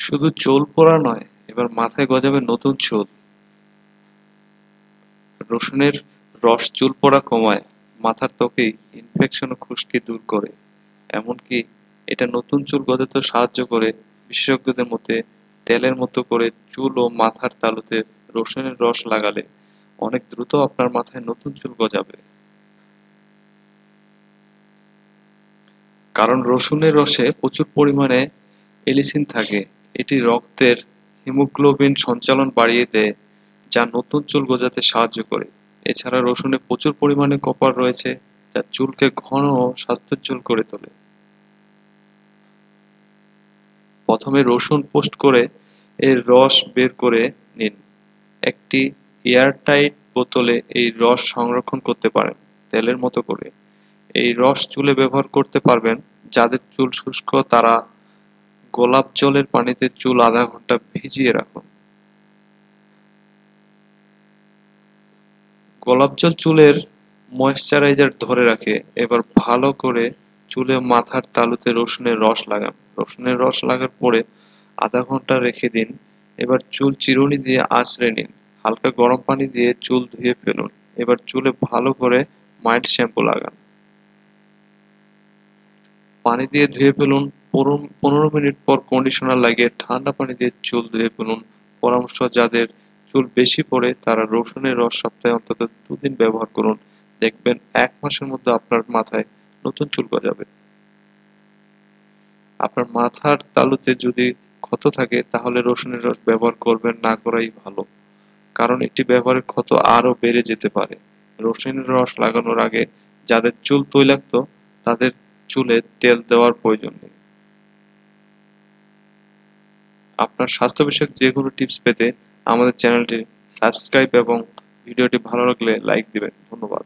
শুধু চুল পড়া নয়, এবার মাথায় গজাবে নতুন চুল। রসুনের রস চুল পড়া কমায়, মাথার ত্বকে ইনফেকশন ও খুশকি দূর করে। এমনকি এটা নতুন চুল গজাতেও সাহায্য করে। বিশেষজ্ঞদের মতে তেলের মতো করে চুল ও মাথার তালুতে রসুনের রস লাগালে অনেক দ্রুত আপনার মাথায় নতুন চুল গজাবে। কারণ রসুনের রসে প্রচুর পরিমাণে এলিসিন থাকে। এটি রক্তের হিমোগ্লোবিন সঞ্চালন বাড়িয়ে দেয়, যা নতুন চুল গজাতে সাহায্য করে। এছাড়া রসুনে প্রচুর পরিমাণে কপার রয়েছে, যা চুলকে ঘন ও স্বাস্থ্যোজ্জ্বল করে তোলে। প্রথমে রসুন পোস্ট করে এর রস বের করে নিন। একটি এয়ারটাইট বোতলে এই রস সংরক্ষণ করতে পারেন, তেলের মতো করে। এই রস চুলে ব্যবহার করতে পারবেন। যাদের চুল শুষ্ক তারা গোলাপ জলের পানিতে চুল আধা ঘন্টা ভিজিয়ে রাখুন। গোলাপ জল চুলের ময়েশ্চারাইজার ধরে রাখে। এবার ভালো করে চুলে মাথার তালুতে রসুনের রস লাগান। রসুনের রস লাগার পরে আধা ঘন্টা রেখে দিন। এবার চুল চিরুনি দিয়ে আঁচড়ে নিন। হালকা গরম পানি দিয়ে চুল ধুয়ে ফেলুন। এবার চুলে ভালো করে মাইল্ড শ্যাম্পু লাগান। পানি দিয়ে ধুয়ে ফেলুন। 15 মিনিট পর কন্ডিশনার লাগিয়ে ঠান্ডা পানি দিয়ে চুল ধুয়ে ফেলুন। পরামর্শ, যাদের চুল বেশি পড়ে তারা রসুনের রস সপ্তাহে অন্তত 2 দিন ব্যবহার করুন। দেখবেন 1 মাসের মধ্যে আপনার মাথায় নতুন চুল গজাবে। আপনার মাথার তালুতে যদি ক্ষত থাকে তাহলে রসুনের রস ব্যবহার করবেন না করাই ভালো। কারণ এটি ব্যবহারের ক্ষত আরো বেড়ে যেতে পারে। রসুনের রস লাগানোর আগে যাদের চুল তৈলাক্ত তাদের চুলে তেল দেওয়ার প্রয়োজন নেই। আপনার স্বাস্থ্য বিষয়ক যে কোনো টিপস পেতে আমাদের চ্যানেলটি সাবস্ক্রাইব এবং ভিডিওটি ভালো লাগলে লাইক দিবেন। ধন্যবাদ।